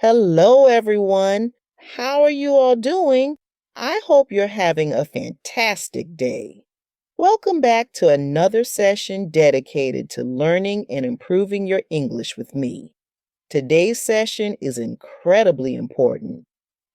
Hello, everyone. How are you all doing? I hope you're having a fantastic day. Welcome back to another session dedicated to learning and improving your English with me. Today's session is incredibly important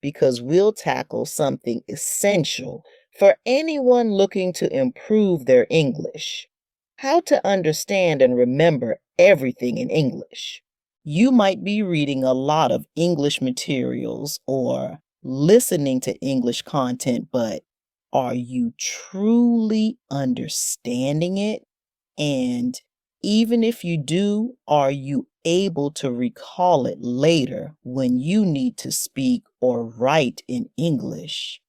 because we'll tackle something essential for anyone looking to improve their English: how to understand and remember everything in English. You might be reading a lot of English materials or listening to English content, but are you truly understanding it? And even if you do, are you able to recall it later when you need to speak or write in English?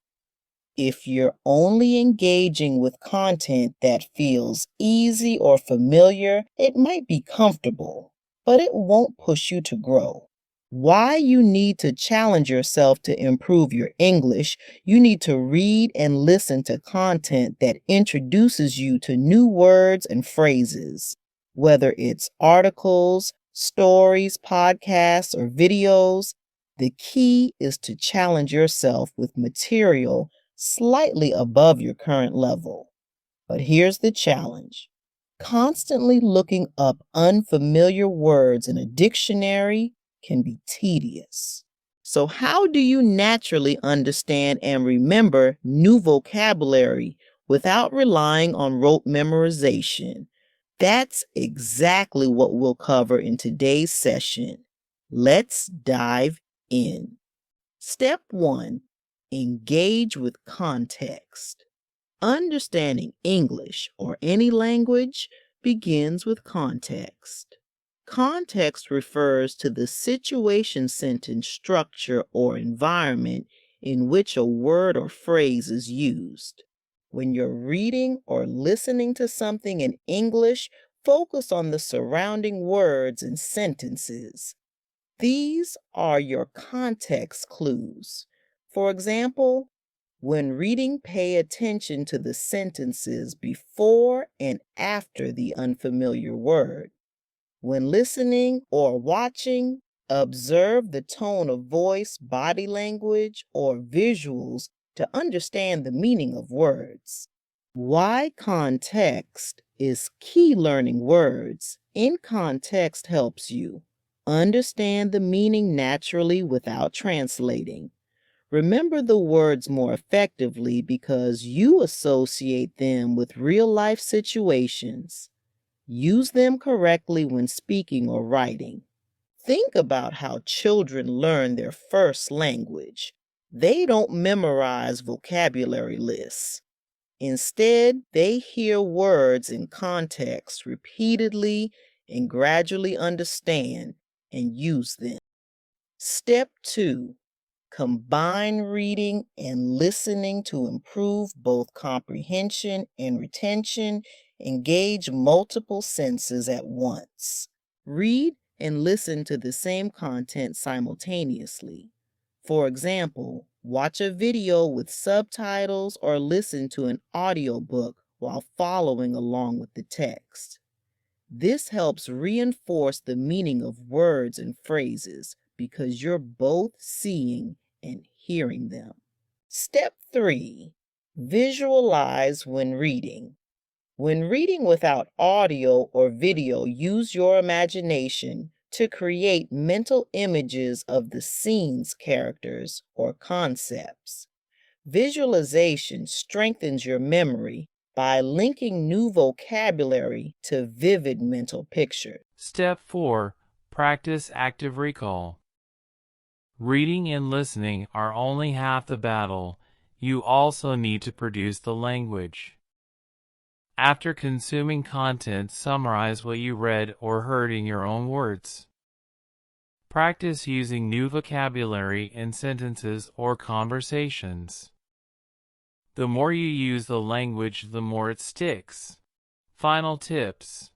If you're only engaging with content that feels easy or familiar, it might be comfortable, but it won't push you to grow. Why you need to challenge yourself to improve your English, you need to read and listen to content that introduces you to new words and phrases. Whether it's articles, stories, podcasts, or videos, the key is to challenge yourself with material slightly above your current level. But here's the challenge: constantly looking up unfamiliar words in a dictionary can be tedious. So, how do you naturally understand and remember new vocabulary without relying on rote memorization? That's exactly what we'll cover in today's session. Let's dive in. Step 1: engage with context. Understanding English or any language begins with context. Context refers to the situation, sentence structure, or environment in which a word or phrase is used. When you're reading or listening to something in English, focus on the surrounding words and sentences. These are your context clues. For example, when reading, pay attention to the sentences before and after the unfamiliar word. When listening or watching, observe the tone of voice, body language, or visuals to understand the meaning of words. Why context is key learning words. In context helps you understand the meaning naturally without translating. Remember the words more effectively because you associate them with real life situations. Use them correctly when speaking or writing. Think about how children learn their first language. They don't memorize vocabulary lists. Instead, they hear words in context repeatedly and gradually understand and use them. Step 2: combine reading and listening to improve both comprehension and retention. Engage multiple senses at once. Read and listen to the same content simultaneously. For example, watch a video with subtitles or listen to an audiobook while following along with the text. This helps reinforce the meaning of words and phrases because you're both seeing and hearing them. Step 3: visualize when reading. When reading without audio or video, use your imagination to create mental images of the scene's characters or concepts. Visualization strengthens your memory by linking new vocabulary to vivid mental pictures. Step 4. Practice active recall. Reading and listening are only half the battle. You also need to produce the language. After consuming content, summarize what you read or heard in your own words. Practice using new vocabulary in sentences or conversations. The more you use the language, the more it sticks. Final tips.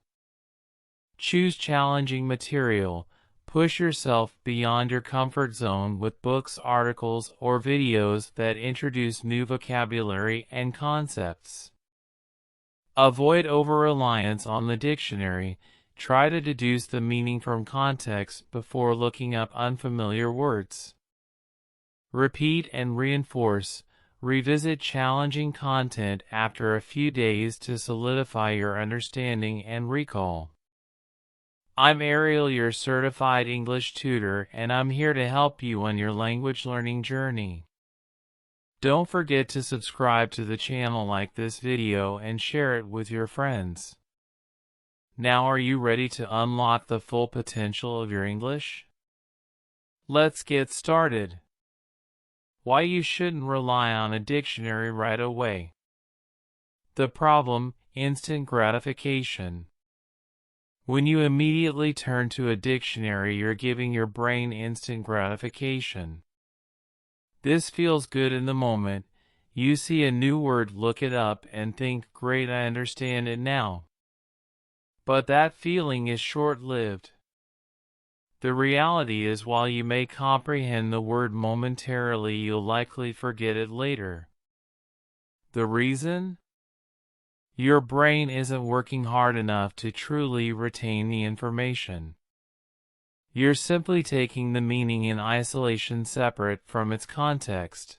Choose challenging material. Push yourself beyond your comfort zone with books, articles, or videos that introduce new vocabulary and concepts. Avoid over-reliance on the dictionary. try to deduce the meaning from context before looking up unfamiliar words. Repeat and reinforce. Revisit challenging content after a few days to solidify your understanding and recall. I'm Ariel, your certified English tutor, and I'm here to help you on your language learning journey. Don't forget to subscribe to the channel, like this video, and share it with your friends. Now, are you ready to unlock the full potential of your English? Let's get started. Why you shouldn't rely on a dictionary right away. The problem: instant gratification. When you immediately turn to a dictionary, you're giving your brain instant gratification. This feels good in the moment. You see a new word, look it up, and think, great, I understand it now. But that feeling is short-lived. The reality is, while you may comprehend the word momentarily, you'll likely forget it later. The reason? Your brain isn't working hard enough to truly retain the information. You're simply taking the meaning in isolation, separate from its context.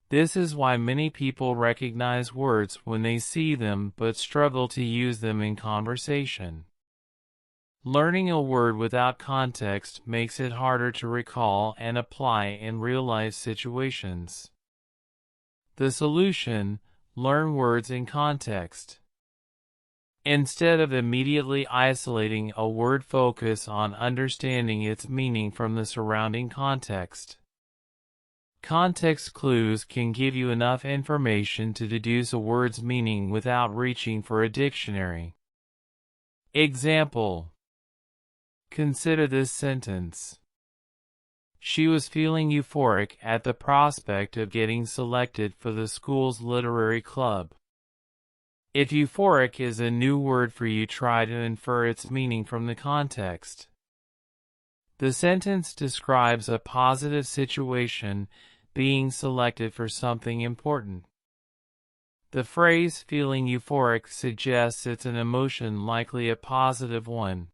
This is why many people recognize words when they see them but struggle to use them in conversation. Learning a word without context makes it harder to recall and apply in real-life situations. The solution: learn words in context. Instead of immediately isolating a word, focus on understanding its meaning from the surrounding context. Context clues can give you enough information to deduce a word's meaning without reaching for a dictionary. Example: consider this sentence. She was feeling euphoric at the prospect of getting selected for the school's literary club. If euphoric is a new word for you, try to infer its meaning from the context. The sentence describes a positive situation, being selected for something important. The phrase feeling euphoric suggests it's an emotion, likely a positive one.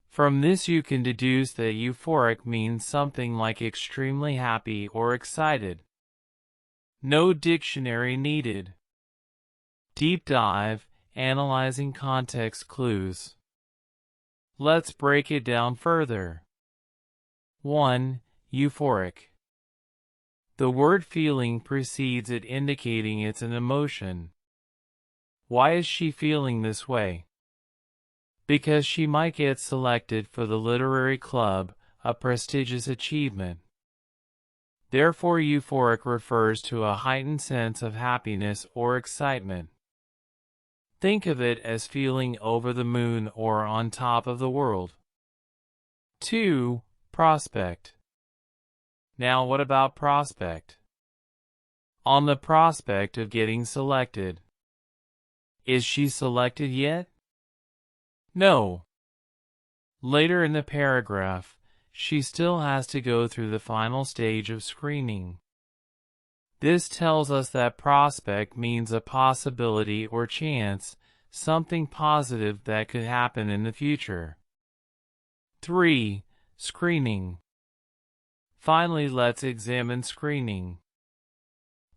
From this you can deduce that euphoric means something like extremely happy or excited. No dictionary needed. Deep dive, analyzing context clues. Let's break it down further. 1. Euphoric. The word feeling precedes it, indicating it's an emotion. Why is she feeling this way? Because she might get selected for the literary club, a prestigious achievement. Therefore, euphoric refers to a heightened sense of happiness or excitement. Think of it as feeling over the moon or on top of the world. 2. Prospect. Now, what about prospect? On the prospect of getting selected. Is she selected yet? No. Later in the paragraph, she still has to go through the final stage of screening. This tells us that prospect means a possibility or chance, something positive that could happen in the future. 3. Screening. Finally, let's examine screening.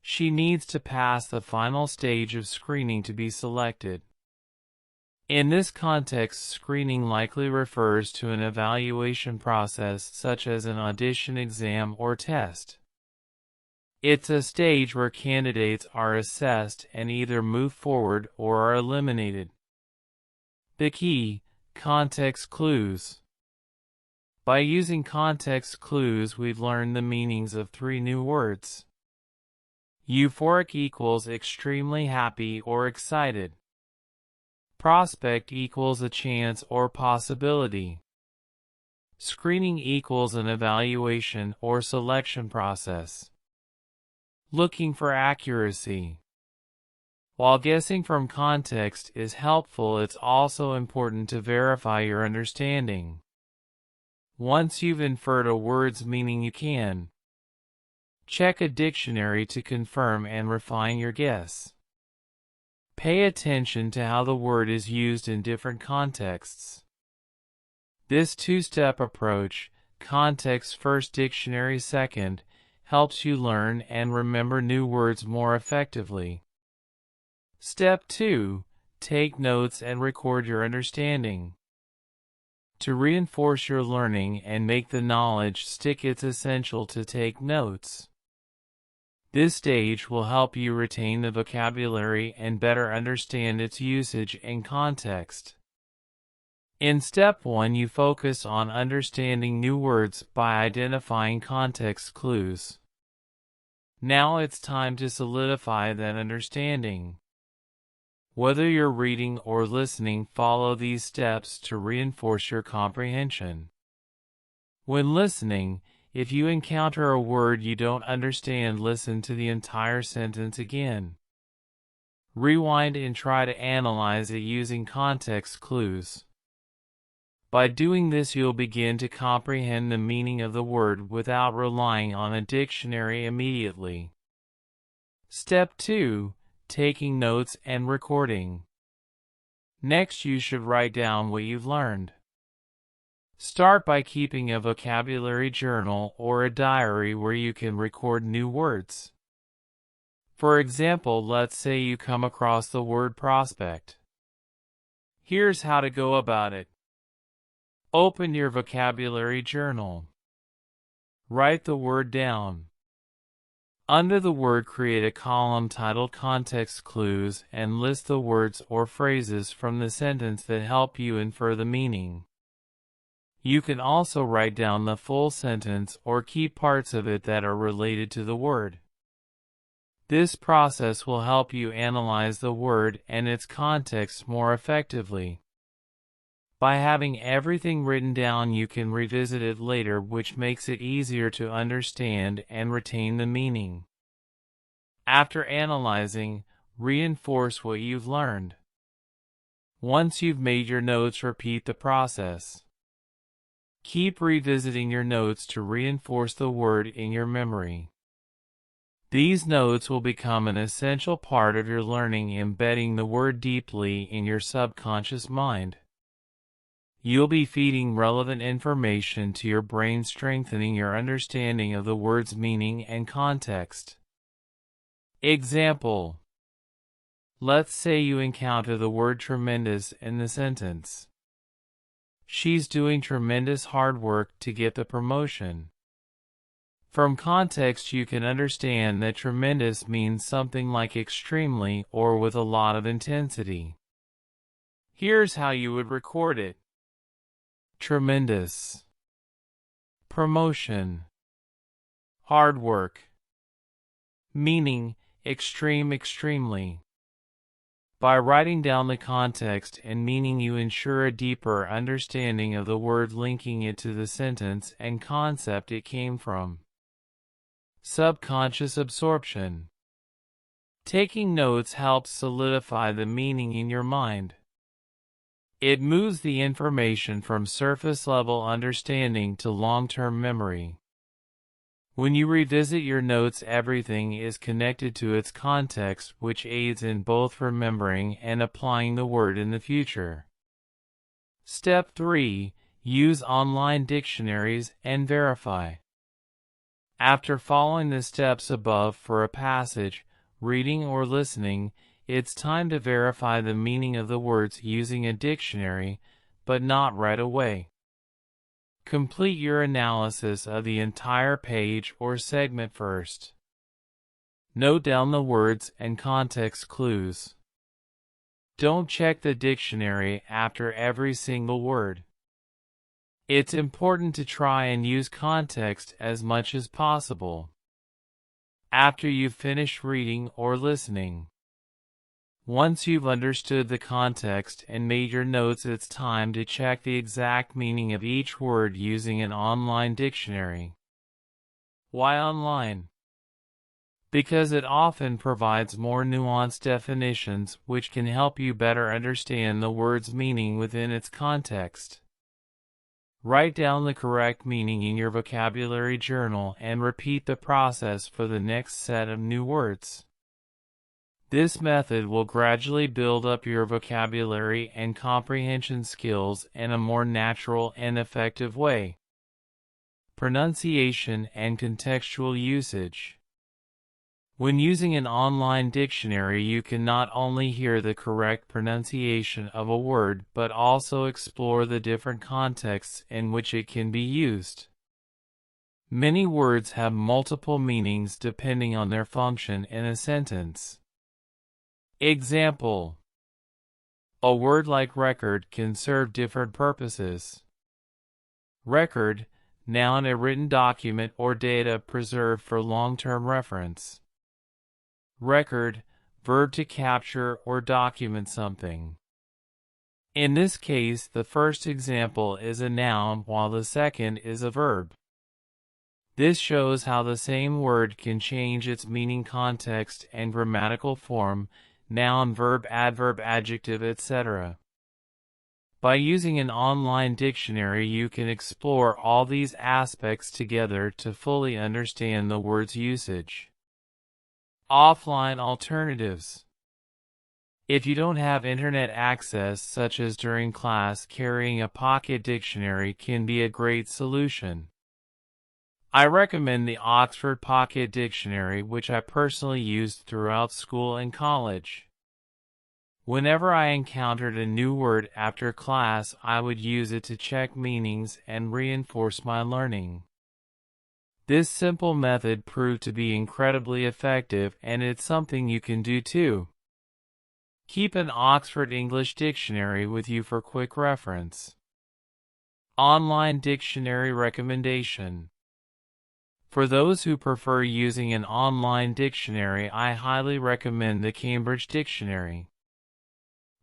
She needs to pass the final stage of screening to be selected. In this context, screening likely refers to an evaluation process such as an audition, exam, or test. It's a stage where candidates are assessed and either move forward or are eliminated. The key: context clues. By using context clues, we've learned the meanings of 3 new words. Euphoric equals extremely happy or excited. Prospect equals a chance or possibility. Screening equals an evaluation or selection process. Looking for accuracy. While guessing from context is helpful, it's also important to verify your understanding. Once you've inferred a word's meaning, you can check a dictionary to confirm and refine your guess. Pay attention to how the word is used in different contexts. This two-step approach, context first, dictionary second, helps you learn and remember new words more effectively. Step 2. Take notes and record your understanding. To reinforce your learning and make the knowledge stick, it's essential to take notes. This stage will help you retain the vocabulary and better understand its usage and context. In step 1, you focus on understanding new words by identifying context clues. Now it's time to solidify that understanding. Whether you're reading or listening, follow these steps to reinforce your comprehension. When listening, if you encounter a word you don't understand, listen to the entire sentence again. Rewind and try to analyze it using context clues. By doing this, you'll begin to comprehend the meaning of the word without relying on a dictionary immediately. Step 2. Taking notes and recording. Next, you should write down what you've learned. Start by keeping a vocabulary journal or a diary where you can record new words. For example, let's say you come across the word prospect. Here's how to go about it. Open your vocabulary journal. Write the word down. Under the word, create a column titled Context Clues and list the words or phrases from the sentence that help you infer the meaning. You can also write down the full sentence or key parts of it that are related to the word. This process will help you analyze the word and its context more effectively. By having everything written down, you can revisit it later, which makes it easier to understand and retain the meaning. After analyzing, reinforce what you've learned. Once you've made your notes, repeat the process. Keep revisiting your notes to reinforce the word in your memory. These notes will become an essential part of your learning, embedding the word deeply in your subconscious mind. You'll be feeding relevant information to your brain, strengthening your understanding of the word's meaning and context. Example: let's say you encounter the word tremendous in the sentence. She's doing tremendous hard work to get the promotion. From context, you can understand that tremendous means something like extremely or with a lot of intensity. Here's how you would record it. Tremendous. Promotion. Hard work. Meaning, extreme, extremely. By writing down the context and meaning, you ensure a deeper understanding of the word, linking it to the sentence and concept it came from. Subconscious absorption. Taking notes helps solidify the meaning in your mind. It moves the information from surface-level understanding to long-term memory. When you revisit your notes, everything is connected to its context, which aids in both remembering and applying the word in the future. Step 3. Use online dictionaries and verify. After following the steps above for a passage, reading or listening, it's time to verify the meaning of the words using a dictionary, but not right away. Complete your analysis of the entire page or segment first. Note down the words and context clues. Don't check the dictionary after every single word. It's important to try and use context as much as possible. After you've finished reading or listening, once you've understood the context and made your notes, it's time to check the exact meaning of each word using an online dictionary. Why online? Because it often provides more nuanced definitions which can help you better understand the word's meaning within its context. Write down the correct meaning in your vocabulary journal and repeat the process for the next set of new words. This method will gradually build up your vocabulary and comprehension skills in a more natural and effective way. Pronunciation and contextual usage. When using an online dictionary, you can not only hear the correct pronunciation of a word, but also explore the different contexts in which it can be used. Many words have multiple meanings depending on their function in a sentence. Example: a word like record can serve different purposes. Record, noun, a written document or data preserved for long-term reference. Record, verb, to capture or document something. In this case, the first example is a noun while the second is a verb. This shows how the same word can change its meaning, context, and grammatical form: noun, verb, adverb, adjective, etc. By using an online dictionary, you can explore all these aspects together to fully understand the word's usage. Offline alternatives. If you don't have internet access, such as during class, carrying a pocket dictionary can be a great solution. I recommend the Oxford Pocket Dictionary, which I personally used throughout school and college. Whenever I encountered a new word after class, I would use it to check meanings and reinforce my learning. This simple method proved to be incredibly effective, and it's something you can do too. Keep an Oxford English Dictionary with you for quick reference. Online dictionary recommendation. For those who prefer using an online dictionary, I highly recommend the Cambridge Dictionary.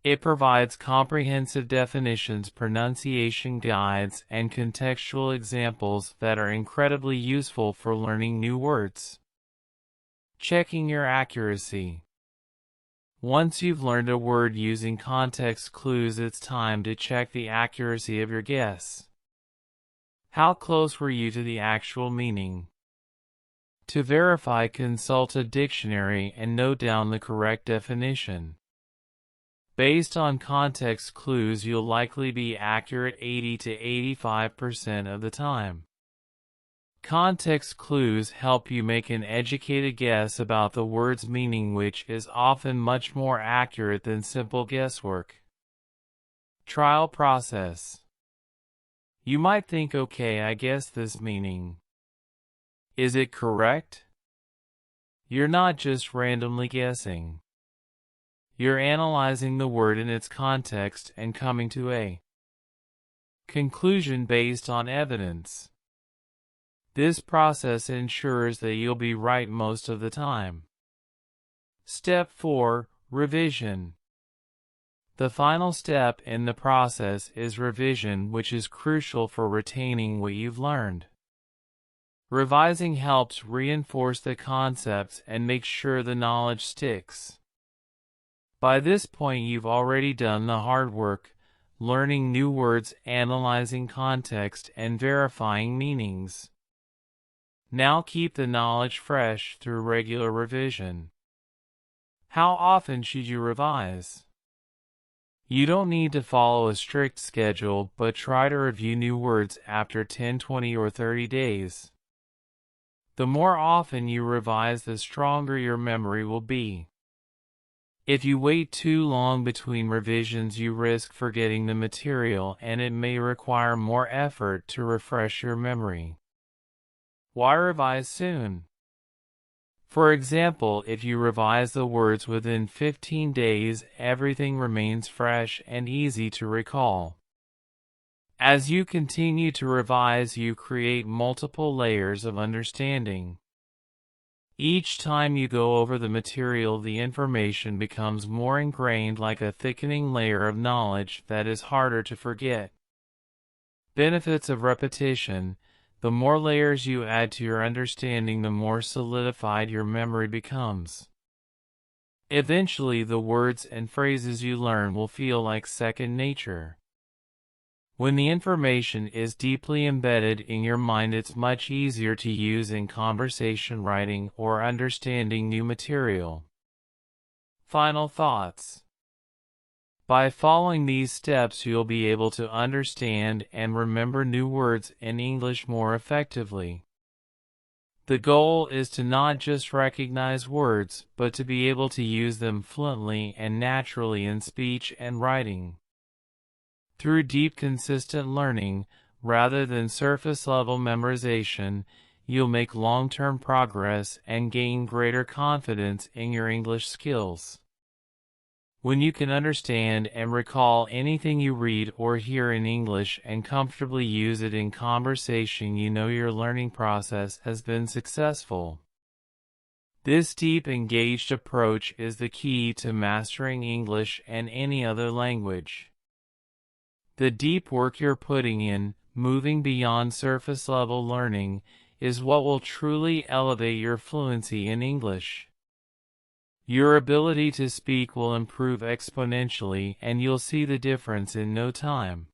It provides comprehensive definitions, pronunciation guides, and contextual examples that are incredibly useful for learning new words. Checking your accuracy. Once you've learned a word using context clues, it's time to check the accuracy of your guess. How close were you to the actual meaning? To verify, consult a dictionary and note down the correct definition. Based on context clues, you'll likely be accurate 80 to 85% of the time. Context clues help you make an educated guess about the word's meaning, which is often much more accurate than simple guesswork. Trial process. You might think, okay, I guessed this meaning. Is it correct? You're not just randomly guessing. You're analyzing the word in its context and coming to a conclusion based on evidence. This process ensures that you'll be right most of the time. Step 4. Revision. The final step in the process is revision, which is crucial for retaining what you've learned. Revising helps reinforce the concepts and make sure the knowledge sticks. By this point, you've already done the hard work, learning new words, analyzing context, and verifying meanings. Now keep the knowledge fresh through regular revision. How often should you revise? You don't need to follow a strict schedule, but try to review new words after 10, 20, or 30 days. The more often you revise, the stronger your memory will be. If you wait too long between revisions, you risk forgetting the material, and it may require more effort to refresh your memory. Why revise soon? For example, if you revise the words within 15 days, everything remains fresh and easy to recall. As you continue to revise, you create multiple layers of understanding. Each time you go over the material, the information becomes more ingrained, like a thickening layer of knowledge that is harder to forget. Benefits of repetition. The more layers you add to your understanding, the more solidified your memory becomes. Eventually, the words and phrases you learn will feel like second nature. When the information is deeply embedded in your mind, it's much easier to use in conversation, writing, or understanding new material. Final thoughts. By following these steps, you'll be able to understand and remember new words in English more effectively. The goal is to not just recognize words, but to be able to use them fluently and naturally in speech and writing. Through deep, consistent learning, rather than surface-level memorization, you'll make long-term progress and gain greater confidence in your English skills. When you can understand and recall anything you read or hear in English and comfortably use it in conversation, you know your learning process has been successful. This deep, engaged approach is the key to mastering English and any other language. The deep work you're putting in, moving beyond surface-level learning, is what will truly elevate your fluency in English. Your ability to speak will improve exponentially, and you'll see the difference in no time.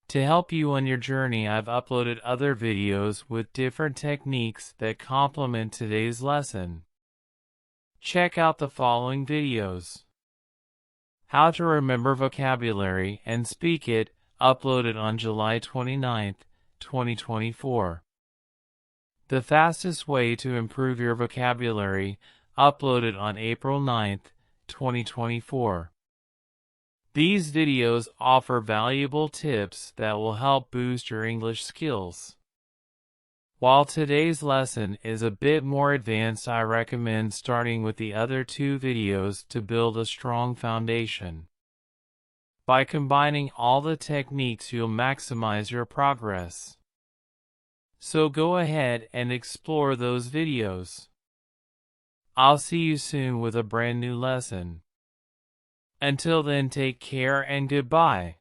To help you on your journey, I've uploaded other videos with different techniques that complement today's lesson. Check out the following videos. How to remember vocabulary and speak it, uploaded on July 29, 2024. The fastest way to improve your vocabulary, uploaded on April 9, 2024. These videos offer valuable tips that will help boost your English skills. While today's lesson is a bit more advanced, I recommend starting with the other two videos to build a strong foundation. By combining all the techniques, you'll maximize your progress. So go ahead and explore those videos. I'll see you soon with a brand new lesson. Until then, take care and goodbye.